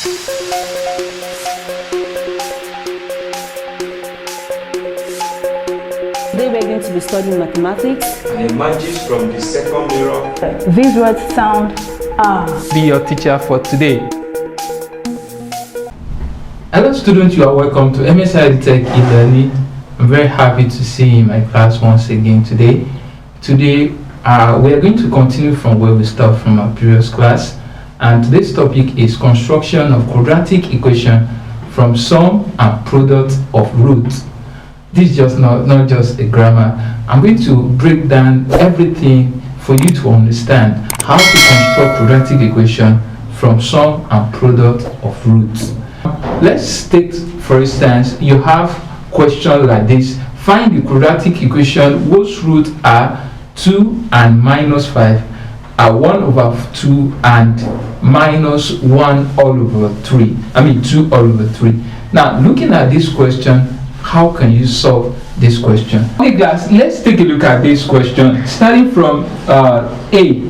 Today we're going to be studying mathematics. And emerges from the second mirror. These words sound Be your teacher for today. Hello students, you are welcome to MSI Edutech e-learning. I'm very happy to see you in my class once again today. Today we are going to continue from where we start from our previous class, and today's topic is construction of quadratic equation from sum and product of roots. This is just not just a grammar. I'm going to break down everything for you to understand how to construct quadratic equation from sum and product of roots. Let's take, for instance, you have question like this: find the quadratic equation whose roots are 2 and minus 5 are 1 over 2 and minus 1 all over 3. 2 all over 3. Now, looking at this question, how can you solve this question? Okay, guys, let's take a look at this question. Starting from A,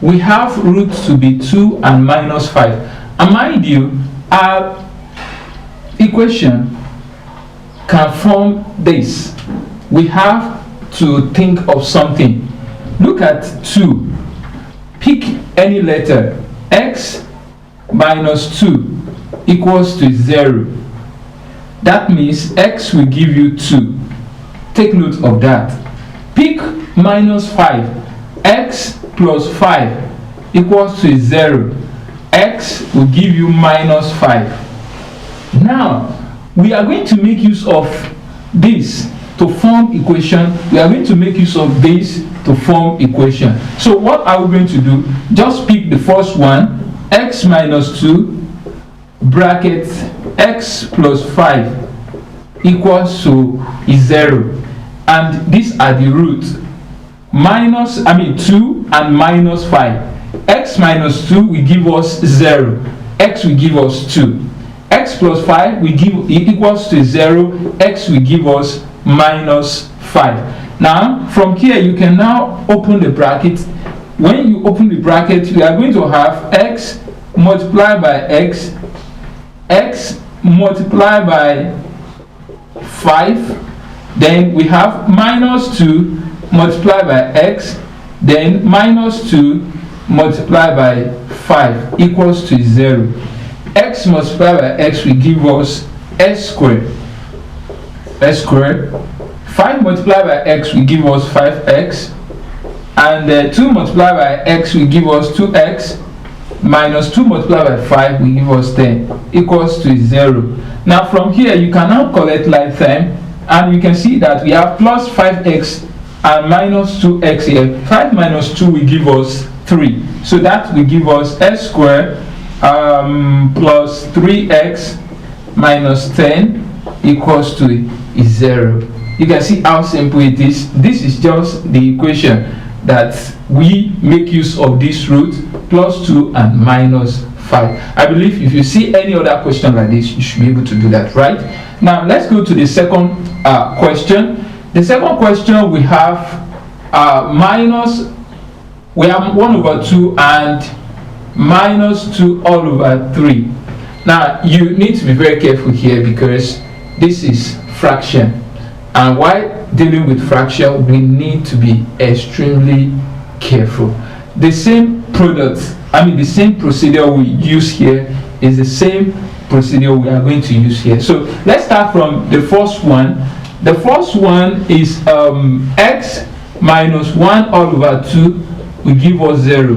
we have roots to be 2 and minus 5. And mind you, our equation can form this. We have to think of something. Look at 2. Pick any letter. X minus 2 equals to 0. That means x will give you 2. Take note of that. Pick minus 5. X plus 5 equals to 0. X will give you minus 5. Now, we are going to make use of this to form equation. We are going to make use of this to form equation. So what are we going to do? Just pick the first one. X minus 2 bracket x plus 5 equals to 0, and these are the roots. 2 and minus 5. X minus 2 will give us 0. X will give us 2. X plus 5 will give equals to 0. X will give us minus 5. Now from here you can now open the bracket. When you open the bracket, we are going to have x multiplied by x, x multiplied by 5, then we have minus 2 multiplied by x, then minus 2 multiplied by 5 equals to 0. X multiplied by x will give us s squared. S squared. 5 multiplied by x will give us 5x, and 2 multiplied by x will give us 2x, minus 2 multiplied by 5 will give us 10 equals to 0. Now from here you can now collect lifetime, and you can see that we have plus 5x and minus 2x here. 5 minus 2 will give us 3, so that will give us s squared plus 3x minus 10 equals to 0. You can see how simple it is. This is just the equation that we make use of this root, plus 2 and minus 5. I believe if you see any other question like this, you should be able to do that, right? Now let's go to the second question. The second question, we have we have 1 over 2 and minus 2 all over 3. Now you need to be very careful here because this is fraction, and while dealing with fraction we need to be extremely careful. The same product, the same procedure we use here is the same procedure we are going to use here. So let's start from the first one. The first one is x minus 1 all over 2 will give us 0.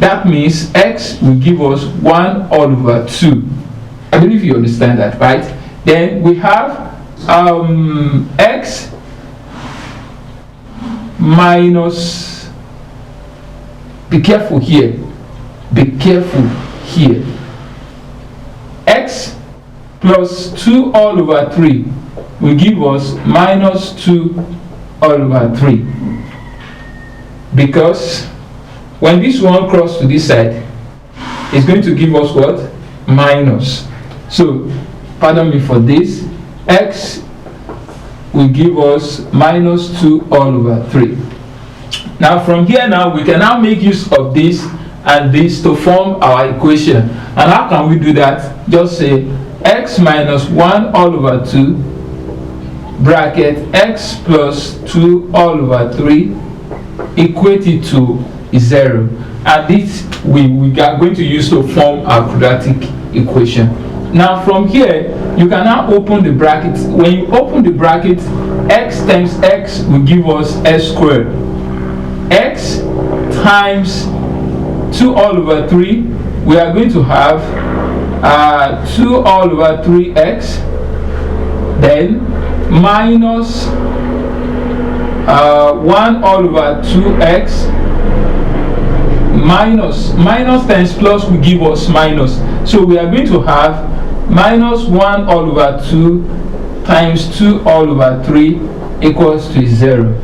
That means x will give us 1 all over 2. I believe you understand that, right? Then we have x minus, be careful here, x plus 2 all over 3 will give us minus 2 all over 3, because when this one crosses to this side, it's going to give us what? Minus. So pardon me for this, x will give us minus 2 all over 3. Now from here, now we can now make use of this and this to form our equation. And how can we do that? Just say x minus 1 all over 2 bracket x plus 2 all over 3 equate it to 0. And this we are going to use to form our quadratic equation. Now from here, you can now open the bracket. When you open the bracket, x times x will give us s squared. X times 2 all over 3, we are going to have 2 all over 3x, then minus 1 all over 2x, minus times plus will give us minus. So we are going to have minus 1 all over 2 times 2 all over 3 equals to 0.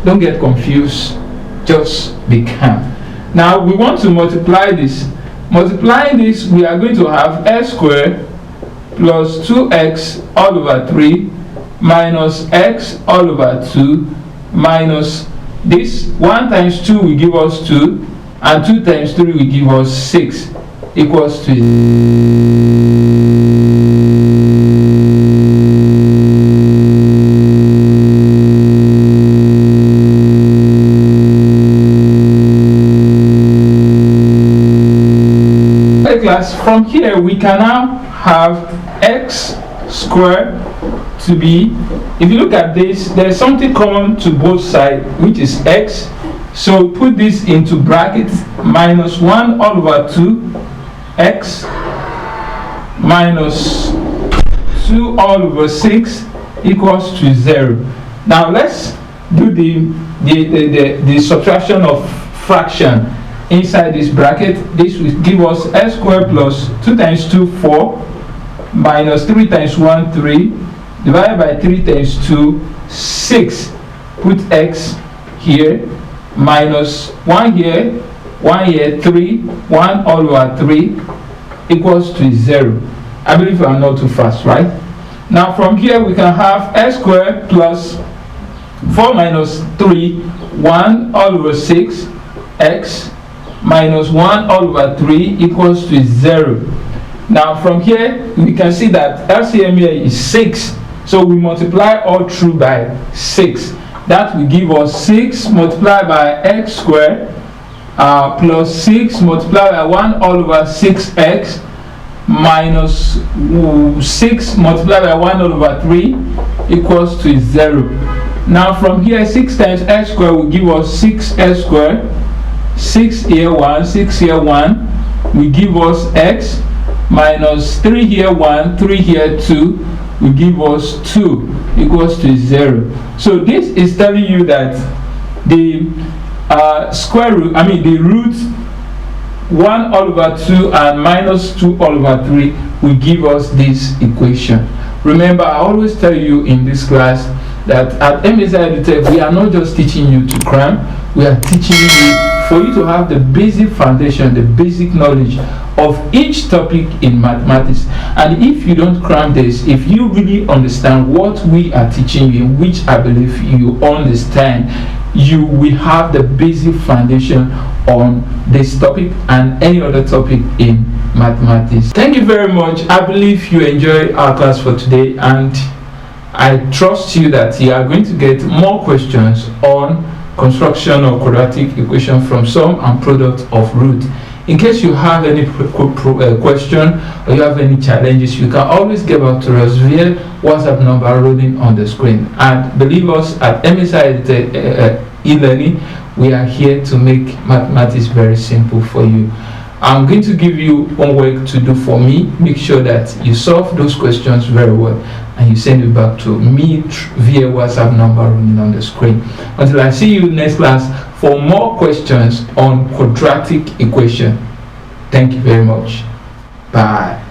Don't get confused, just be calm. Now we want to multiply this. Multiplying this, we are going to have s squared plus 2x all over 3 minus x all over 2 minus this 1 times 2 will give us 2 and 2 times 3 will give us 6 equals to 0. Class, from here we can now have x squared to be, if you look at this, there's something common to both sides, which is x. So put this into brackets, minus 1 all over 2 x minus 2 all over 6 equals to 0. Now let's do the subtraction of fraction inside this bracket. This will give us s squared plus 2 times 2 4 minus 3 times 1 3 divided by 3 times 2 6. Put x here minus 1 here 3 1 all over 3 equals to 0. I believe I'm not too fast, right? Now from here we can have s squared plus 4 minus 3 1 all over 6 x minus 1 all over 3 equals to 0. Now from here we can see that LCM here is 6, so we multiply all through by 6. That will give us 6 multiplied by x squared plus 6 multiplied by 1 all over 6x minus 6 multiplied by 1 all over 3 equals to 0. Now from here 6 times x squared will give us 6x squared. 6 here 1, 6 here 1 will give us x minus 3 here 1, 3 here 2 will give us 2 equals to 0. So this is telling you that the square root, the root 1 all over 2 and minus 2 all over 3 will give us this equation. Remember, I always tell you in this class that at MSI Edutech we are not just teaching you to cram, we are teaching you for you to have the basic foundation, the basic knowledge of each topic in mathematics. And if you don't cram this, if you really understand what we are teaching you, which I believe you understand, you will have the basic foundation on this topic and any other topic in mathematics. Thank you very much. I believe you enjoyed our class for today, and I trust you that you are going to get more questions on construction of quadratic equation from sum and product of root. In case you have any question or you have any challenges, you can always get back to us via WhatsApp number rolling on the screen. And believe us, at MSI Edutech e-learning, we are here to make mathematics very simple for you. I'm going to give you homework to do for me. Make sure that you solve those questions very well and you send it back to me via WhatsApp number running on the screen. Until I see you next class for more questions on quadratic equation. Thank you very much. Bye.